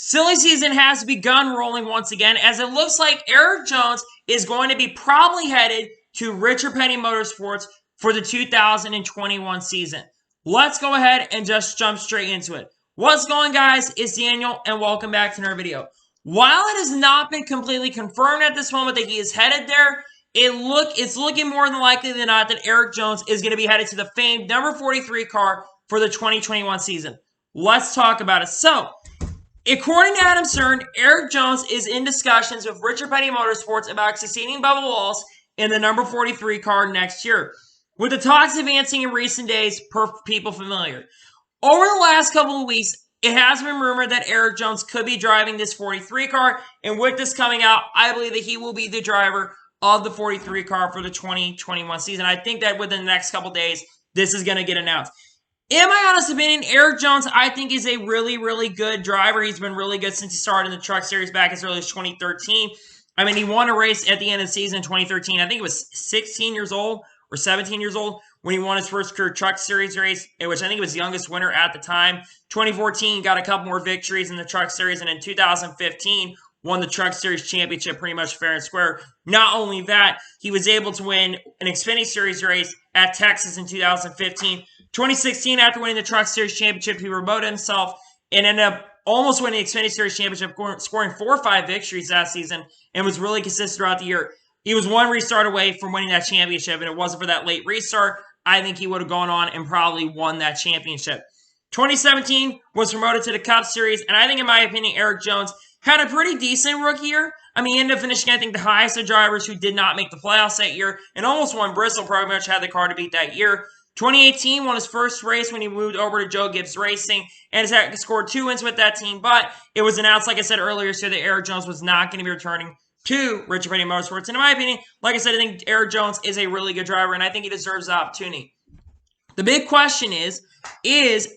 Silly season has begun rolling once again, as it looks like Erik Jones is going to be probably headed to Richard Petty Motorsports for the 2021 season. Let's go ahead and just jump straight into it. What's going, guys? It's Daniel, and welcome back to another video. While it has not been completely confirmed at this moment that he is headed there, it's looking more than likely than not that Erik Jones is going to be headed to the famed number 43 car for the 2021 season. Let's talk about it. So, according to Adam Stern, Erik Jones is in discussions with Richard Petty Motorsports about succeeding Bubba Wallace in the number 43 car next year, with the talks advancing in recent days per people familiar. Over the last couple of weeks, it has been rumored that Erik Jones could be driving this 43 car, and with this coming out, I believe that he will be the driver of the 43 car for the 2021 season. I think that within the next couple days, this is going to get announced. In my honest opinion, Erik Jones, I think, is a really, really good driver. He's been really good since he started in the Truck Series back as early as 2013. I mean, he won a race at the end of the season in 2013. I think it was 16 years old or 17 years old when he won his first career Truck Series race, which I think was the youngest winner at the time. 2014, got a couple more victories in the Truck Series, and in 2015, won the Truck Series championship pretty much fair and square. Not only that, he was able to win an Xfinity Series race at Texas in 2015. 2016, after winning the Truck Series championship, he promoted himself and ended up almost winning the Xfinity Series championship, scoring 4 or 5 victories that season, and was really consistent throughout the year. He was one restart away from winning that championship, and it wasn't for that late restart, I think he would have gone on and probably won that championship. 2017 was promoted to the Cup Series, and I think, in my opinion, Erik Jones had a pretty decent rookie year. I mean, he ended up finishing, I think, the highest of drivers who did not make the playoffs that year, and almost won Bristol, pretty much had the car to beat that year. 2018 won his first race when he moved over to Joe Gibbs Racing and has scored 2 wins with that team. But it was announced, like I said earlier, so that Erik Jones was not going to be returning to Richard Petty Motorsports. And in my opinion, like I said, I think Erik Jones is a really good driver, and I think he deserves the opportunity. The big question is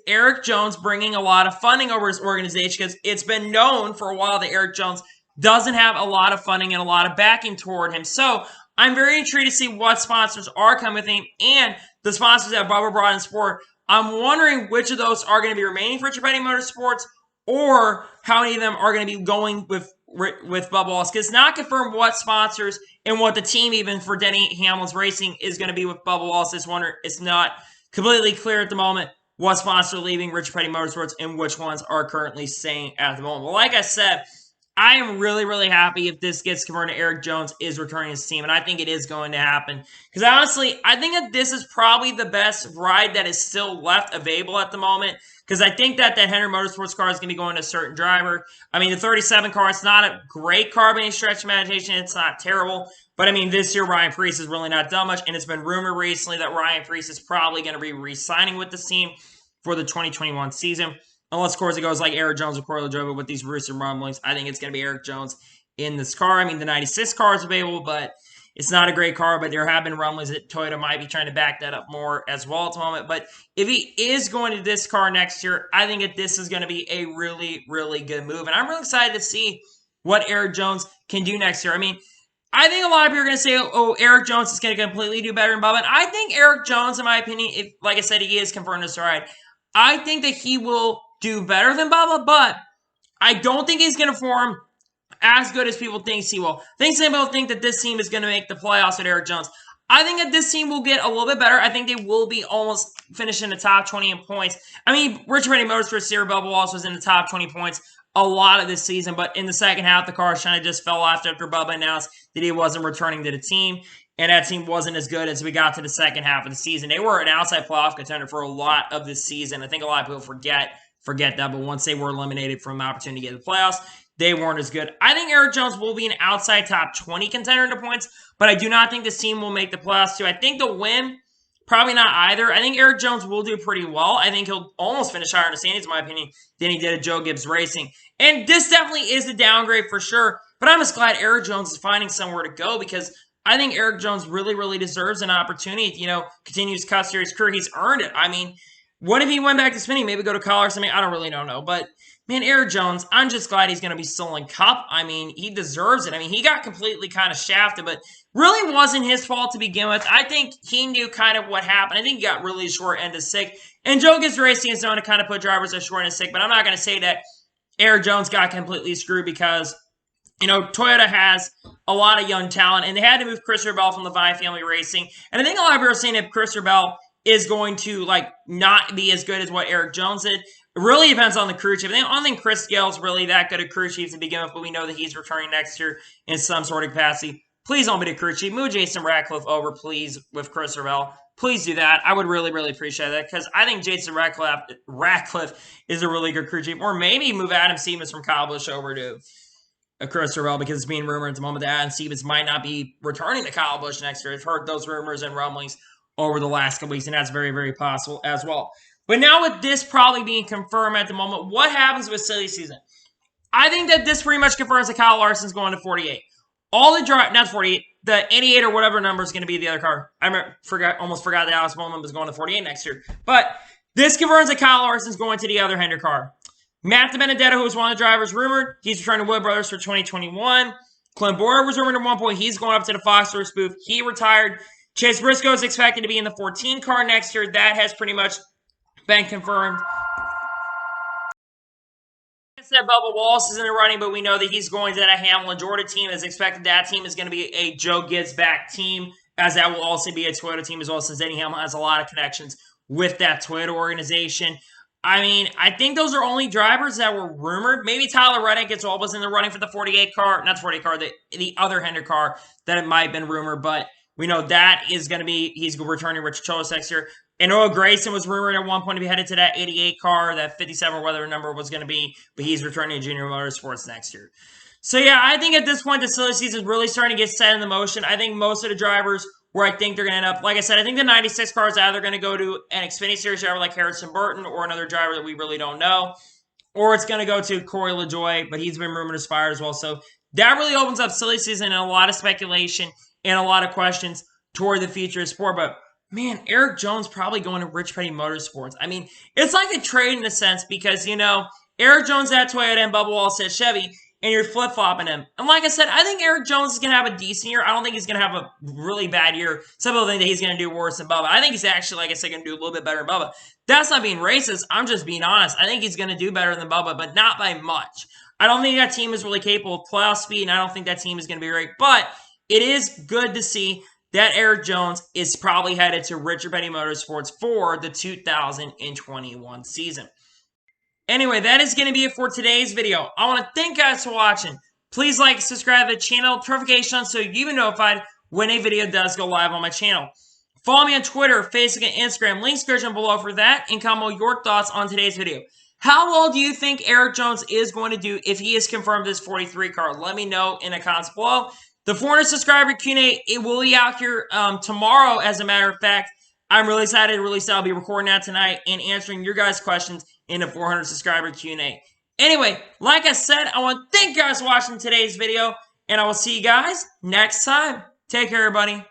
Erik Jones bringing a lot of funding over his organization? Because it's been known for a while that Erik Jones doesn't have a lot of funding and a lot of backing toward him. So I'm very intrigued to see what sponsors are coming with him and the sponsors that Bubba brought in sport. I'm wondering which of those are going to be remaining for Richard Petty Motorsports, or how many of them are going to be going with Bubba Wallace. Because it's not confirmed what sponsors and what the team, even for Denny Hamlin's Racing, is going to be with Bubba Wallace. It's not completely clear at the moment what sponsors are leaving Richard Petty Motorsports and which ones are currently staying at the moment. But like I said, I am really, really happy if this gets converted. Erik Jones is returning his team, and I think it is going to happen. Because honestly, I think that this is probably the best ride that is still left available at the moment. Because I think that Henry Motorsports car is going to be going to a certain driver. I mean, the 37 car, it's not a great car by any stretch of imagination. It's not terrible. But I mean, this year, Ryan Preece has really not done much. And it's been rumored recently that Ryan Preece is probably going to be re-signing with the team for the 2021 season. Unless, of course, it goes like Erik Jones or Corey LaJova with these rooster rumblings. I think it's going to be Erik Jones in this car. I mean, the 96 car is available, but it's not a great car. But there have been rumblings that Toyota might be trying to back that up more as well at the moment. But if he is going to this car next year, I think that this is going to be a really, really good move. And I'm really excited to see what Erik Jones can do next year. I mean, I think a lot of people are going to say, oh, Erik Jones is going to completely do better than Bubba. And I think Erik Jones, in my opinion, if, like I said, he is confirmed this ride, I think that he will do better than Bubba, but I don't think he's going to perform as good as people think he will. I think some people think that this team is going to make the playoffs with Erik Jones. I think that this team will get a little bit better. I think they will be almost finishing the top 20 in points. I mean, Richard Petty Motorsports here, Bubba Wallace was in the top 20 points a lot of this season, but in the second half, the car kind of just fell off after Bubba announced that he wasn't returning to the team. And that team wasn't as good as we got to the second half of the season. They were an outside playoff contender for a lot of this season. I think a lot of people forget that, but once they were eliminated from the opportunity to get to the playoffs, they weren't as good. I think Erik Jones will be an outside top 20 contender in the points, but I do not think this team will make the playoffs too. I think the win, probably not either. I think Erik Jones will do pretty well. I think he'll almost finish higher in the standings, in my opinion, than he did at Joe Gibbs Racing. And this definitely is a downgrade for sure, but I'm just glad Erik Jones is finding somewhere to go, because I think Erik Jones really, really deserves an opportunity to, continue his Cup Series career. He's earned it. I mean, what if he went back to spinning? Maybe go to college or something? I don't know. But, man, Erik Jones, I'm just glad he's going to be still in Cup. I mean, he deserves it. I mean, he got completely kind of shafted, but really wasn't his fault to begin with. I think he knew kind of what happened. I think he got really short end of stick. And Joe Gibbs Racing is known to kind of put drivers at short end of stick, but I'm not going to say that Erik Jones got completely screwed because, Toyota has a lot of young talent, and they had to move Christopher Bell from Levi Family Racing. And I think a lot of people are saying if Christopher Bell is going to not be as good as what Erik Jones did. It really depends on the crew chief. I don't think Chris Gale's really that good at crew chief to begin with, but we know that he's returning next year in some sort of capacity. Please don't be the crew chief. Move Jason Ratcliffe over, please, with Christopher Bell. Please do that. I would really, really appreciate that because I think Jason Ratcliffe is a really good crew chief. Or maybe move Adam Stevens from Kyle Busch over to Christopher Bell because it's being rumored at the moment that Adam Stevens might not be returning to Kyle Busch next year. I've heard those rumors and rumblings over the last couple weeks, and that's very, very possible as well. But now with this probably being confirmed at the moment, what happens with silly season? I think that this pretty much confirms that Kyle Larson's going to 48. All the not 48, the 88 or whatever number is going to be the other car. I almost forgot that Alex Bowman was going to 48 next year. But this confirms that Kyle Larson's going to the other Hendrick car. Matt DiBenedetto, who was one of the drivers rumored, he's returning to Wood Brothers for 2021. Clint Bowyer was rumored at one point. He's going up to the Fox Source booth. He retired. Chase Briscoe is expected to be in the 14 car next year. That has pretty much been confirmed. Said Bubba Wallace is in the running, but we know that he's going to that Hamlin Georgia team. As expected, that team is going to be a Joe Gibbs back team, as that will also be a Toyota team as well, since Denny Hamlin has a lot of connections with that Toyota organization. I think those are only drivers that were rumored. Maybe Tyler Reddick was in the running for the 48 car, not the 48 car, the other Hendrick car that it might have been rumored, but we know that is going to be, he's returning Richard Cholos next year. And Noah Grayson was rumored at one point to be headed to that 88 car, that 57 or whatever number was going to be, but he's returning to Junior Motorsports next year. So yeah, I think at this point the silly season is really starting to get set in the motion. I think most of the drivers where I think they're going to end up, like I said, I think the 96 car is either going to go to an Xfinity Series driver like Harrison Burton or another driver that we really don't know, or it's going to go to Corey LaJoie, but he's been rumored to Spire as well. So that really opens up silly season and a lot of speculation and a lot of questions toward the future of sport. But man, Erik Jones probably going to Rich Petty Motorsports. It's like a trade in a sense because, Erik Jones at Toyota and Bubba Wallace at Chevy, and you're flip-flopping him. And like I said, I think Erik Jones is going to have a decent year. I don't think he's going to have a really bad year. Some people think that he's going to do worse than Bubba. I think he's actually, like I said, going to do a little bit better than Bubba. That's not being racist. I'm just being honest. I think he's going to do better than Bubba, but not by much. I don't think that team is really capable of playoff speed, and I don't think that team is going to be great. But it is good to see that Erik Jones is probably headed to Richard Petty Motorsports for the 2021 season. Anyway, that is going to be it for today's video. I want to thank you guys for watching. Please like, subscribe to the channel, notifications so you've been notified when a video does go live on my channel. Follow me on Twitter, Facebook, and Instagram. Links description below for that, and comment your thoughts on today's video. How well do you think Erik Jones is going to do if he is confirmed this 43 car? Let me know in the comments below. The 400 subscriber Q&A, it will be out here tomorrow, as a matter of fact. I'm really excited to release that. I'll be recording that tonight and answering your guys' questions in the 400 subscriber Q&A. Anyway, like I said, I want to thank you guys for watching today's video, and I will see you guys next time. Take care, everybody.